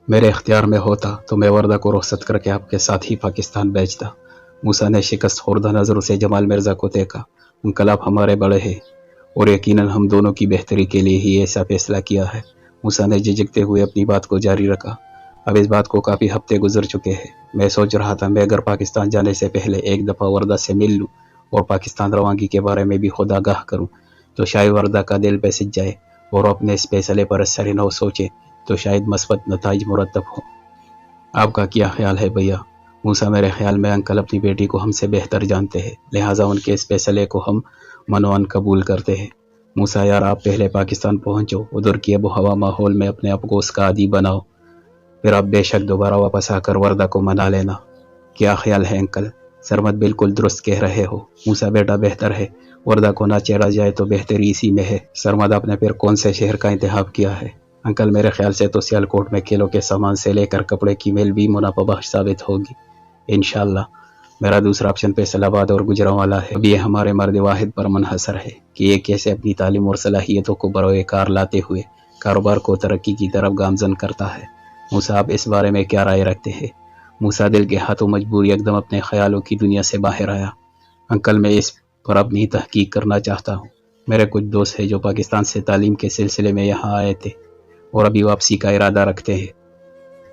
میرے اختیار میں ہوتا تو میں وردہ کو رخصت کر کے آپ کے ساتھ ہی پاکستان بھیجتا۔ موسیٰ نے شکست خوردہ نظروں سے جمال مرزا کو دیکھا۔ انکل آپ ہمارے بڑے ہیں اور یقیناً ہم دونوں کی بہتری کے لیے ہی ایسا فیصلہ کیا ہے۔ موسیٰ نے جھجکتے ہوئے اپنی بات کو جاری رکھا۔ اب اس بات کو کافی ہفتے گزر چکے ہیں۔ میں سوچ رہا تھا میں اگر پاکستان جانے سے پہلے ایک دفعہ وردہ سے مل لوں اور پاکستان روانگی کے بارے میں بھی خود آگاہ کروں تو شاید وردہ کا دل بیسج جائے اور اپنے اس فیصلے پر سر نو سوچے تو شاید مثبت نتائج مرتب ہوں۔ آپ کا کیا خیال ہے بھیا؟ موسیٰ میرے خیال میں انکل اپنی بیٹی کو ہم سے بہتر جانتے ہیں، لہٰذا ان کے اس فیصلے کو ہم منوان قبول کرتے ہیں۔ موسیٰ یار آپ پہلے پاکستان پہنچو، ادھر کی آب و ہوا ماحول میں اپنے آپ کو اس کا عادی بناؤ، پھر آپ بے شک دوبارہ واپس آ کر وردہ کو منا لینا۔ کیا خیال ہے انکل؟ سرمد بالکل درست کہہ رہے ہو موسیٰ بیٹا، بہتر ہے وردہ کو نہ چیڑا جائے تو بہتری اسی میں ہے۔ سرمد آپ نے پھر کون سے شہر کا انتخاب کیا ہے؟ انکل میرے خیال سے تو سیالکوٹ میں کھیلوں کے سامان سے لے کر کپڑے کی میل بھی منافع بخش ثابت ہوگی انشاءاللہ۔ میرا دوسرا آپشن فیصل آباد اور گجرانوالہ ہے۔ اب یہ ہمارے مرد واحد پر منحصر ہے کہ یہ کیسے اپنی تعلیم اور صلاحیتوں کو بروئے کار لاتے ہوئے کاروبار کو ترقی کی طرف گامزن کرتا ہے۔ موسیٰ آپ اس بارے میں کیا رائے رکھتے ہیں؟ موسیٰ دل کے ہاتھوں مجبور یکدم اپنے خیالوں کی دنیا سے باہر آیا۔ انکل میں اس پر اپنی تحقیق کرنا چاہتا ہوں۔ میرے کچھ دوست ہیں جو پاکستان سے تعلیم کے سلسلے میں یہاں آئے تھے اور ابھی واپسی کا ارادہ رکھتے ہیں۔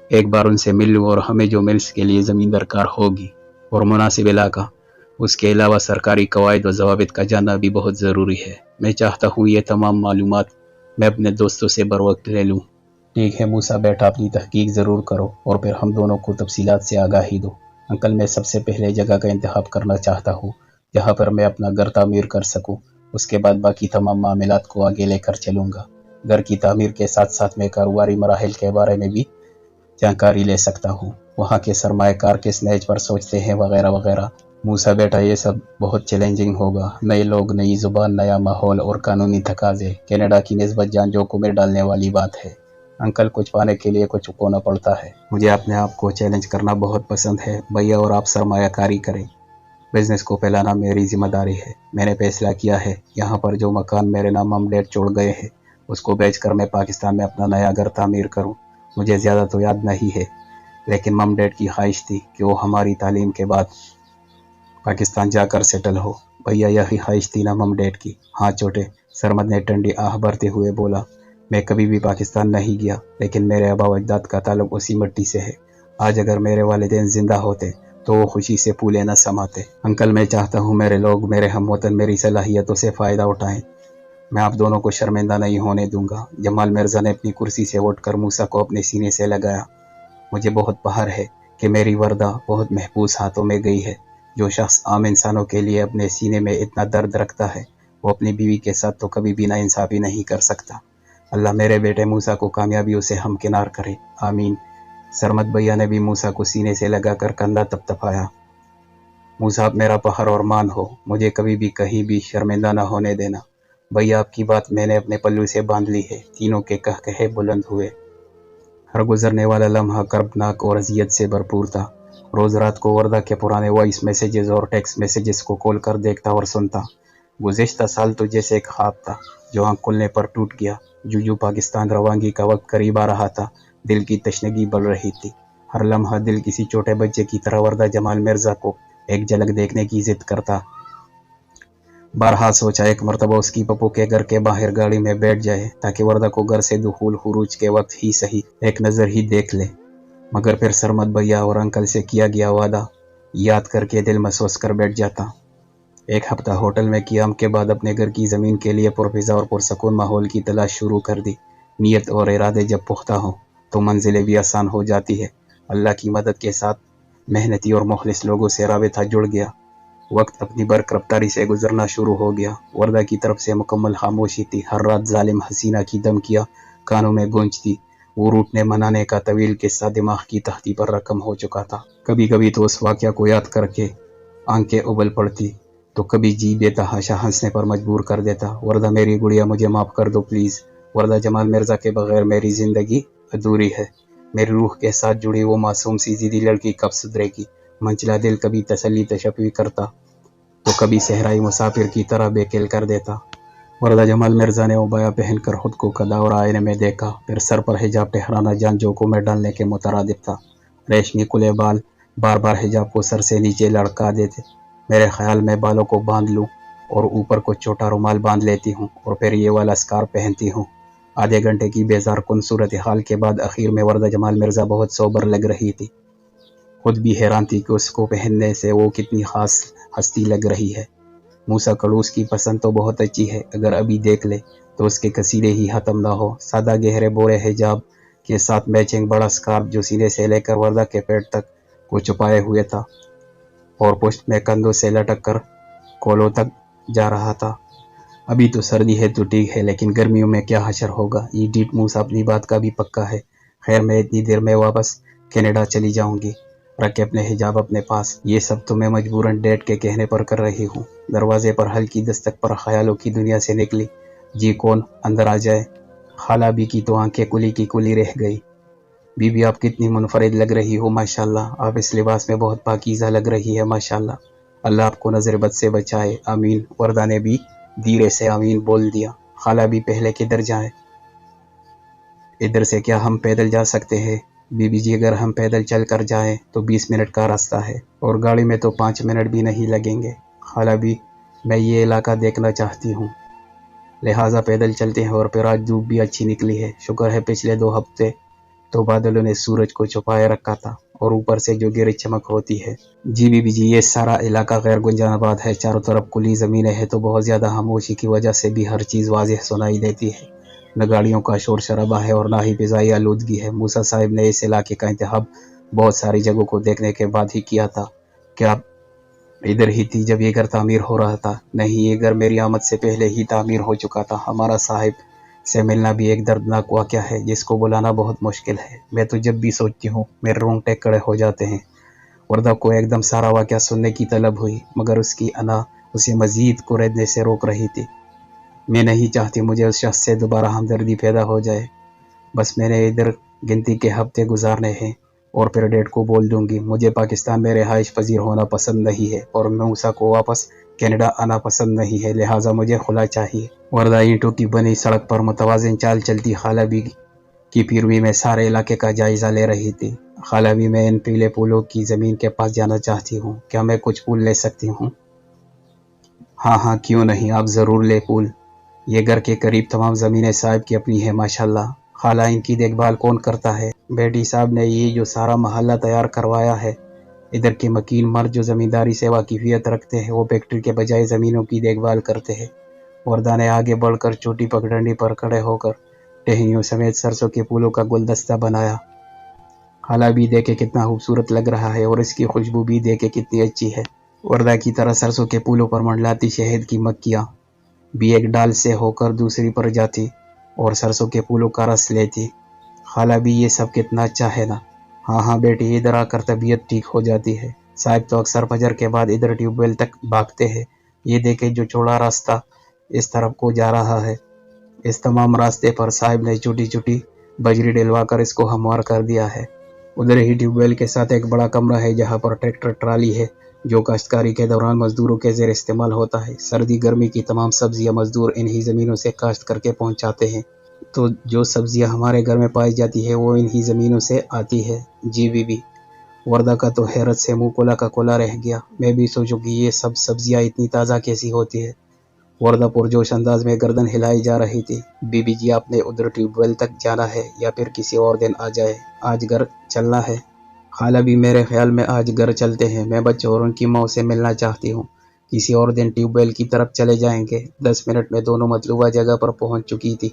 ایک بار ان سے مل لوں اور ہمیں جو ملز کے لیے زمین درکار ہوگی اور مناسب علاقہ، اس کے علاوہ سرکاری قواعد و ضوابط کا جاننا بھی بہت ضروری ہے۔ میں چاہتا ہوں یہ تمام معلومات میں اپنے دوستوں سے بروقت لے لوں۔ ٹھیک ہے موسیٰ بیٹا، اپنی تحقیق ضرور کرو اور پھر ہم دونوں کو تفصیلات سے آگاہی دو۔ انکل میں سب سے پہلے جگہ کا انتخاب کرنا چاہتا ہوں جہاں پر میں اپنا گھر تعمیر کر سکوں، اس کے بعد باقی تمام معاملات کو آگے لے کر چلوں گا۔ گھر کی تعمیر کے ساتھ ساتھ میں کاروباری مراحل کے بارے میں بھی جانکاری لے سکتا ہوں، وہاں کے سرمایہ کار کس نہج پر سوچتے ہیں وغیرہ وغیرہ۔ موسیٰ بیٹا یہ سب بہت چیلنجنگ ہوگا، نئے لوگ، نئی زبان، نیا ماحول اور قانونی تقاضے، کینیڈا کی نسبت جان جوکھم میں ڈالنے والی بات ہے۔ انکل کچھ پانے کے لیے کچھ چکونا پڑتا ہے، مجھے اپنے آپ کو چیلنج کرنا بہت پسند ہے بھیا، اور آپ سرمایہ کاری کریں، بزنس کو پھیلانا میری ذمہ داری ہے۔ میں نے فیصلہ کیا ہے یہاں پر جو مکان میرے نام مم ڈیڈ چھوڑ گئے ہیں اس کو بیچ کر میں پاکستان میں اپنا نیا گھر تعمیر کروں۔ مجھے زیادہ تو یاد نہیں ہے لیکن مم ڈیڈ کی خواہش تھی کہ وہ ہماری تعلیم کے بعد پاکستان جا کر سیٹل ہو۔ بھیا یہی خواہش تھی نا مم ڈیڈ کی؟ ہاں چھوٹے، سرمد نے ٹنڈی آہ بھرتے ہوئے بولا۔ میں کبھی بھی پاکستان نہیں گیا لیکن میرے آبا و اجداد کا تعلق اسی مٹی سے ہے۔ آج اگر میرے والدین زندہ ہوتے تو وہ خوشی سے پھولے نہ سماتے۔ انکل میں چاہتا ہوں میرے لوگ، میرے ہم وطن میری صلاحیتوں سے فائدہ اٹھائیں، میں آپ دونوں کو شرمندہ نہیں ہونے دوں گا۔ جمال مرزا نے اپنی کرسی سے اٹھ کر موسیٰ کو اپنے سینے سے لگایا۔ مجھے بہت فخر ہے کہ میری وردہ بہت محفوظ ہاتھوں میں گئی ہے۔ جو شخص عام انسانوں کے لیے اپنے سینے میں اتنا درد رکھتا ہے وہ اپنی بیوی کے ساتھ تو کبھی بھی ناانصافی نہیں کر سکتا۔ اللہ میرے بیٹے موسیٰ کو کامیابیوں سے ہمکنار کرے، آمین۔ سرمد بھیا نے بھی موسیٰ کو سینے سے لگا کر کندھا تپتپایا۔ موسیٰ آپ میرا فخر اور مان ہو، مجھے کبھی بھی کہیں بھی شرمندہ نہ ہونے دینا۔ بھیا آپ کی بات میں نے اپنے پلو سے باندھ لی ہے۔ تینوں کے قہقہے بلند ہوئے۔ ہر گزرنے والا لمحہ کربناک اور اذیت سے بھرپور تھا۔ روز رات کو وردہ کے پرانے وائس میسیجز اور ٹیکسٹ میسیجز کو کھول کر دیکھتا اور سنتا۔ گزشتہ سال تو جیسے ایک خواب تھا جو آنکھ کھلنے پر ٹوٹ گیا۔ جو پاکستان روانگی کا وقت قریب آ رہا تھا، دل کی تشنگی بڑھ رہی تھی۔ ہر لمحہ دل کسی چھوٹے بچے کی طرح وردہ جمال مرزا کو ایک جھلک دیکھنے کی ضد کرتا۔ بارہا سوچا ایک مرتبہ اس کی پپو کے گھر کے باہر گاڑی میں بیٹھ جائے تاکہ وردہ کو گھر سے دخول خروج کے وقت ہی صحیح ایک نظر ہی دیکھ لے، مگر پھر سرمد بھیا اور انکل سے کیا گیا وعدہ یاد کر کے دل محسوس کر بیٹھ جاتا۔ ایک ہفتہ ہوٹل میں قیام کے بعد اپنے گھر کی زمین کے لیے پرفضا اور پرسکون ماحول کی تلاش شروع کر دی۔ نیت اور ارادے جب پختہ ہوں تو منزلیں بھی آسان ہو جاتی ہے۔ اللہ کی مدد کے ساتھ محنتی اور مخلص لوگوں سے رابطہ جڑ گیا۔ وقت اپنی برق رفتاری سے گزرنا شروع ہو گیا۔ وردہ کی طرف سے مکمل خاموشی تھی۔ ہر رات ظالم حسینہ کی دھمکیاں کانوں میں گونجتی۔ وہ روٹنے منانے کا طویل قصہ دماغ کی تختی پر رقم ہو چکا تھا۔ کبھی کبھی تو اس واقعہ کو یاد کر کے آنکھیں ابل پڑتی تو کبھی جی بے تحاشا ہنسنے پر مجبور کر دیتا۔ وردہ میری گڑیا مجھے معاف کر دو پلیز۔ وردہ جمال مرزا کے بغیر میری زندگی ادھوری ہے۔ میری روح کے ساتھ جڑی وہ معصوم سی ضدی لڑکی کب سدھرے گی؟ منچلا دل کبھی تسلی تشفی کرتا تو کبھی صحرائی مسافر کی طرح بے کل کر دیتا۔ वरदा जमाल मिर्जा ने उबाया पहनकर खुद को कदा और आईने में देखा, फिर सर पर हिजाब ठहराना जान जोकों में डालने के मुतरादिफ था। रेशमी कुले बाल बार बार हिजाब को सर से नीचे लड़का देते। मेरे ख्याल में बालों को बांध लूं और ऊपर को छोटा रुमाल बांध लेती हूँ और फिर ये वाला स्कार्फ पहनती हूँ। आधे घंटे की बेजार कुन सूरत हाल के बाद आखिर में वरदा जमाल मिर्जा बहुत सोबर लग रही थी। खुद भी हैरान थी कि उसको पहनने से वो कितनी खास हस्ती लग रही है। मूसा कड़ूस की पसंद तो बहुत अच्छी है, अगर अभी देख ले तो उसके कसीदे ही खत्म ना हो। सादा गहरे बोरे हिजाब के साथ मैचिंग बड़ा स्कार्फ जो सीने से लेकर वरदा के पेट तक को छुपाए हुए था और पुष्ट में कंधों से लटक कर कोलों तक जा रहा था। अभी तो सर्दी है तो ठीक है, लेकिन गर्मियों में क्या हशर होगा। ये डीट मूसा अपनी बात का भी पक्का है। खैर मैं इतनी देर में वापस कनाडा चली जाऊंगी। रखे अपने हिजाब अपने पास। ये सब तो मैं मजबूरन डैड के कहने पर कर रही हूँ। दरवाजे पर हल्की दस्तक पर ख्यालों की दुनिया से निकली। जी कौन अंदर आ जाए। खाला बी की तो आंखें कुली की कुली रह गई। बीबी आप कितनी मुनफरिद लग रही हो माशाल्लाह। आप इस लिबास में बहुत पाकीज़ा लग रही है माशाल्लाह। अल्लाह आपको नजर बद से बचाए, आमीन। वरदा ने भी धीरे से आमीन बोल दिया। खाला भी पहले किधर जाए। इधर से क्या हम पैदल जा सकते हैं? बीबी जी अगर हम पैदल चल कर जाएं तो 20 मिनट का रास्ता है और गाड़ी में तो 5 मिनट भी नहीं लगेंगे। खाला भी मैं ये इलाका देखना चाहती हूँ, लिहाजा पैदल चलते हैं। और फिर आज धूप भी अच्छी निकली है। शुक्र है पिछले 2 हफ्ते तो बादलों ने सूरज को छुपाए रखा था और ऊपर से जो गिरी चमक होती है। जी बीबी जी ये सारा इलाका गैर गुंजानाबाद है, चारों तरफ खुली ज़मीनें हैं तो बहुत ज़्यादा खामोशी की वजह से भी हर चीज़ वाज़ेह सुनाई देती है। न गाड़ियों का शोर शराबा है और ना ही फ़िज़ाई आलूदगी है। मूसा साहब ने इस इलाके का इंतखाब बहुत सारी जगहों को देखने के बाद ही किया था। क्या इधर ही थी जब ये घर तामीर हो रहा था? नहीं, ये घर मेरी आमद से पहले ही तामीर हो चुका था। हमारा साहिब से मिलना भी एक दर्दनाक वाक़या है जिसको बुलाना बहुत मुश्किल है। मैं तो जब भी सोचती हूँ मेरे रोंगटे खड़े हो जाते हैं। वरदा को एकदम सारा वाक़या सुनने की तलब हुई, मगर उसकी अना उसे मज़ीद कुरेदने से रोक रही थी। मैं नहीं चाहती मुझे उस शख्स से दोबारा हमदर्दी पैदा हो जाए। बस मैंने इधर गिनती के हफ्ते गुजारने हैं और फिर डेट को बोल दूंगी। मुझे पाकिस्तान में रिहाइश पजीर होना पसंद नहीं है और मूसा को वापस कनाडा आना पसंद नहीं है, लिहाजा मुझे खुला चाहिए। वरदा ईंटों की बनी सड़क पर मुतवाज़िन चाल चलती खाला बी की पीरवी में सारे इलाके का जायजा ले रही थी। खाला बी मैं इन पीले फूलों की ज़मीन के पास जाना चाहती हूँ, क्या मैं कुछ फूल ले सकती हूँ? हाँ हाँ क्यों नहीं, आप ज़रूर ले फूल। ये घर के करीब तमाम ज़मीनें साहब की अपनी है माशाल्लाह। खाला इनकी देखभाल कौन करता है? बेटी साहब ने ये जो सारा महल्ला तैयार करवाया है। इधर के मकीन मर्द जो ज़मींदारी से वाकिफियत रखते हैं वो फैक्ट्री के बजाय ज़मीनों की देखभाल करते हैं। वरदा ने आगे बढ़कर चोटी पगडंडी पर खड़े होकर टहनियों समेत सरसों के फूलों का गुलदस्ता बनाया। खाला भी देखे कितना खूबसूरत लग रहा है और इसकी खुशबू भी देखे कितनी अच्छी है। वरदा की तरह सरसों के फूलों पर मंडलाती शहद की मक्खियाँ भी एक डाल से होकर दूसरी पर जाती और सरसों के फूलों का रस लेती। खाला भी ये सब कितना अच्छा है ना। हाँ हाँ बेटी इधर आकर तबीयत ठीक हो जाती है। साहब तो अक्सर फजर के बाद इधर ट्यूबवेल तक भागते हैं। ये देखे जो चौड़ा रास्ता इस तरफ को जा रहा है। इस तमाम रास्ते पर साहब ने छोटी छोटी बजरी डलवा कर इसको हमवार कर दिया है। उधर ही ट्यूबवेल के साथ एक बड़ा कमरा है जहाँ पर ट्रैक्टर ट्राली है जो काश्तकारी के दौरान मजदूरों के ज़ेर इस्तेमाल होता है। सर्दी गर्मी की तमाम सब्जियां मजदूर इन्हीं ज़मीनों से काश्त करके पहुंचाते हैं, तो जो सब्जियां हमारे घर में पाई जाती है वो इन्हीं ज़मीनों से आती है। जी बीबी। वरदा का तो हैरत से मुंह कोला का कोला रह गया। मैं भी सोचूं कि ये सब सब्जियां इतनी ताज़ा कैसी होती है। वरदा पुरजोश अंदाज में गर्दन हिलाई जा रही थी। बीबी जी आपने उधर ट्यूबवेल तक जाना है या फिर किसी और दिन आ जाए? आज घर चलना है? खाला भी मेरे ख्याल में आज घर चलते हैं। मैं बच्चों और उनकी माँ से मिलना चाहती हूँ। किसी और दिन ट्यूबवेल की तरफ चले जाएंगे। 10 मिनट में दोनों मतलूबा जगह पर पहुँच चुकी थी।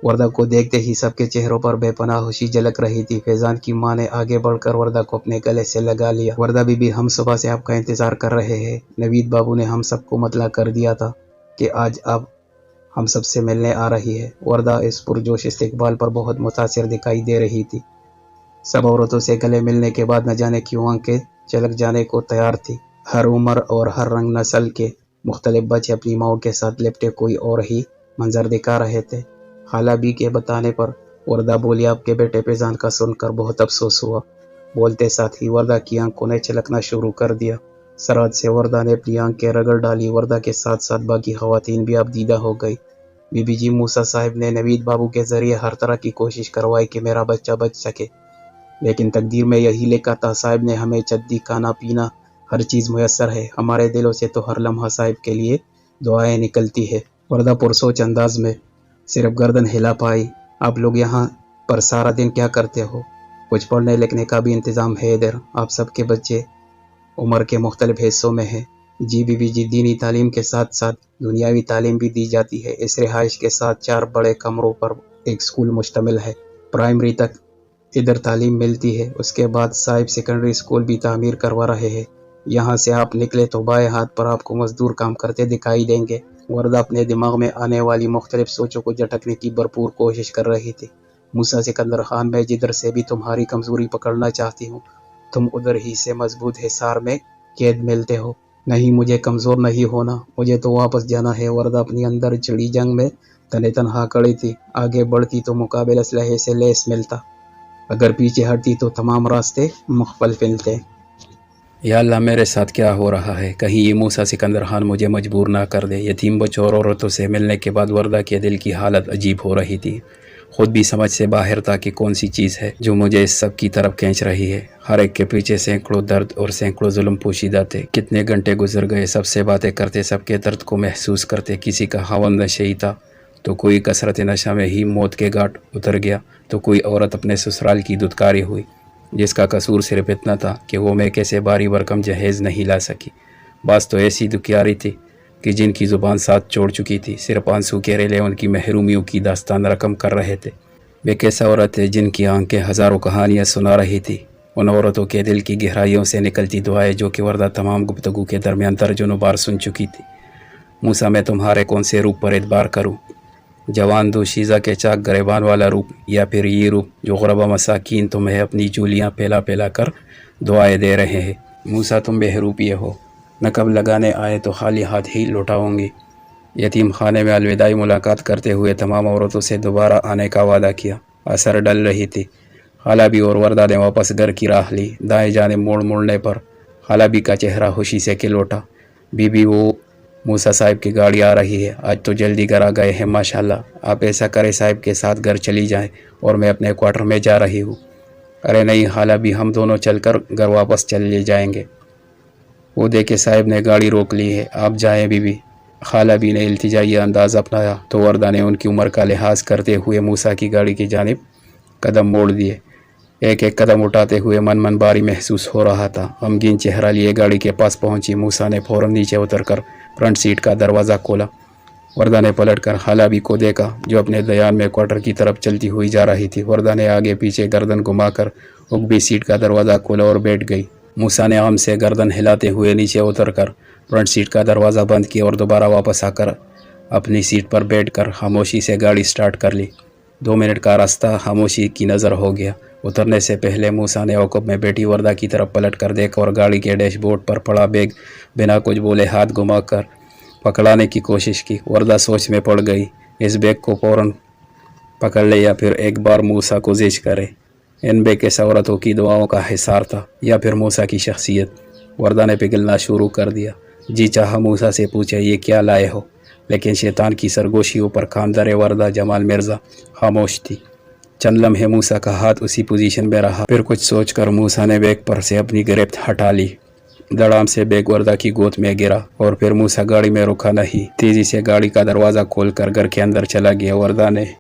वरदा को देखते ही सबके चेहरों पर बेपनाह खुशी झलक रही थी। फैजान की माँ ने आगे बढ़कर वरदा को अपने गले से लगा लिया। वरदा बीबी हम सुबह से आपका इंतज़ार कर रहे हैं। नवीद बाबू ने हम सबको मतला कर दिया था कि आज आप हम सबसे मिलने आ रही है। वरदा इस पुरजोश इस्तकबाल पर बहुत मुतासिर दिखाई दे रही थी। सब औरतों से गले मिलने के बाद न जाने क्यों आंखें चलक जाने को तैयार थी। हर उम्र और हर रंग नस्ल के मुख्तलिफ बच्चे अपनी माओ के साथ लिपटे कोई और ही मंजर दिखा रहे थे। खाला बी के बताने पर वरदा बोली आपके बेटे फैजान का सुनकर बहुत अफसोस हुआ। बोलते साथ ही वरदा की आंखों ने छलकना शुरू कर दिया। सराज से वर्दा ने अपनी आंखें रगड़ डाली। वर्दा के साथ साथ बाकी खवातीन भी अब दीदा हो गई। बीबी जी मूसा साहब ने नवीद बाबू के जरिए हर तरह की कोशिश करवाई कि मेरा बच्चा बच सके, लेकिन तकदीर में यही लिखा था। साहब ने हमें चद्दी, खाना पीना, हर चीज़ मुयस्सर है। हमारे दिलों से तो हर लम्हा साहब के लिए दुआएं निकलती है। वर्दा पुरसोच अंदाज में सिर्फ गर्दन हिला पाई। आप लोग यहाँ पर सारा दिन क्या करते हो? कुछ पढ़ने लिखने का भी इंतज़ाम है इधर? आप सबके बच्चे उम्र के मुख्तलिफ हिस्सों में हैं। जी बीबी जी, दीनी तालीम के साथ साथ दुनियावी तालीम भी दी जाती है। इस रिहाइश के साथ 4 बड़े कमरों पर एक स्कूल मुश्तमिल है। प्राइमरी तक इधर तालीम मिलती है। उसके बाद साहिब सेकेंडरी स्कूल भी तामीर करवा रहे हैं। यहाँ से आप निकले तो बाएं हाथ पर आपको मजदूर काम करते दिखाई देंगे। वर्दा अपने दिमाग में आने वाली मुख्तलिफ सोचों को झटकने की भरपूर कोशिश कर रही थी। मूसा सिकंदर खान, मैं जिधर से भी तुम्हारी कमजोरी पकड़ना चाहती हूँ, तुम उधर ही से मजबूत हिसार में कैद मिलते हो। नहीं, मुझे कमज़ोर नहीं होना, मुझे तो वापस जाना है। वर्दा अपनी अंदर चिड़ी जंग में तने तनहा खड़ी थी। आगे बढ़ती तो मुकाबिल असलहे से लेस मिलता, अगर पीछे हटती तो तमाम रास्ते मुख्तलिफ मिलते। या अल्लाह, मेरे साथ क्या हो रहा है? कहीं ये मूसा सिकंदर खान मुझे मजबूर ना कर दे। यतीम बच्चों और औरतों से मिलने के बाद वर्दा के दिल की हालत अजीब हो रही थी। खुद भी समझ से बाहर था कि कौन सी चीज़ है जो मुझे इस सब की तरफ खींच रही है। हर एक के पीछे सैकड़ों दर्द और सैकड़ों जुल्म पोशीदा थे। कितने घंटे गुजर गए, सबसे बातें करते, सबके दर्द को महसूस करते। किसी का हवन नशे था तो कोई कसरत नशा में ही मौत के घाट उतर गया, तो कोई औरत अपने ससुराल की दुत्कारी हुई, जिसका कसूर सिर्फ इतना था कि वो मैं कैसे बारी भरकम जहेज़ नहीं ला सकी। बास तो ऐसी दुखियारी थी कि जिनकी ज़ुबान साथ छोड़ चुकी थी, सिर्फ आंसू के रेले उनकी महरूमियों की दास्तान रकम कर रहे थे। वे कैसा औरत है जिनकी आंखें हज़ारों कहानियाँ सुना रही थी। उन औरतों के दिल की गहराइयों से निकलती दुआएं जो कि वर्दा तमाम गुफ्तगू के दरमियान दर्जनों बार सुन चुकी थी। मूसा, मैं तुम्हारे कौन से रूप पर एतबार करूँ? जवान दोशीज़ा के चाक गरेबान वाला रूप, या फिर ये रूप जो गुरबा मसाकीन तुम्हें अपनी चूलियाँ पहला पहला कर दुआएं दे रहे हैं? मूसा, तुम बेहरूपिये हो, नकब लगाने आए तो खाली हाथ ही लौटाऊंगी। यतीम खाने में अलविदाई मुलाकात करते हुए तमाम औरतों से दोबारा आने का वादा किया। असर डल रही थी। खाला भी और वर्दा ने वापस घर की राह ली। दाएं जाने मोड़ मुड़ने पर खाला भी का चेहरा खुशी से खिल उठा। बीबी, वो मूसा साहब की गाड़ी आ रही है, आज तो जल्दी घर आ गए हैं माशाल्लाह। आप ऐसा करें, साहब के साथ घर चली जाएं और मैं अपने क्वार्टर में जा रही हूँ। अरे नहीं खाला भी, हम दोनों चलकर घर वापस चले जाएंगे। वो देखे साहब ने गाड़ी रोक ली है, आप जाएं बीबी। खाला भी ने इल्तिजाई अंदाज़ अपनाया तो वर्दा ने उनकी उम्र का लिहाज करते हुए मूसा की गाड़ी की जानिब कदम मोड़ दिए। एक एक कदम उठाते हुए मन मन भारी महसूस हो रहा था। गमगीन चेहरा लिए गाड़ी के पास पहुंची। मूसा ने फ़ौरन नीचे उतरकर फ्रंट सीट का दरवाज़ा खोला। वर्दा ने पलटकर खाला भी को देखा जो अपने दयान में क्वार्टर की तरफ चलती हुई जा रही थी। वर्दा ने आगे पीछे गर्दन घुमाकर उगबी सीट का दरवाज़ा खोला और बैठ गई। मूसा ने आम से गर्दन हिलाते हुए नीचे उतरकर फ्रंट सीट का दरवाज़ा बंद किया और दोबारा वापस आकर अपनी सीट पर बैठकर खामोशी से गाड़ी स्टार्ट कर ली। 2 मिनट का रास्ता खामोशी की नज़र हो गया। उतरने से पहले मूसा ने औकब में बैठी वर्दा की तरफ पलट कर देखा और गाड़ी के डैशबोर्ड पर पड़ा बैग बिना कुछ बोले हाथ घुमाकर पकड़ाने की कोशिश की। वर्दा सोच में पड़ गई, इस बैग को फ़ौरन पकड़ ले या फिर एक बार मूसा को ज़िज करे। इन बेकस औरतों की दुआओं का हिसार था या फिर मूसा की शख्सियत। वर्दा ने पिघलना शुरू कर दिया। जी चाहा मूसा से पूछे, ये क्या लाए हो? लेकिन शैतान की सरगोशियों पर खामदर वर्दा जमाल मिर्ज़ा खामोश थी। चंद लम्हे मूसा का हाथ उसी पोजीशन में रहा। फिर कुछ सोचकर मूसा ने बैग पर से अपनी गिरफ्त हटा ली। धड़ाम से बैग वर्दा की गोद में गिरा और फिर मूसा गाड़ी में रुका नहीं, तेज़ी से गाड़ी का दरवाज़ा खोलकर घर के अंदर चला गया। वर्दा ने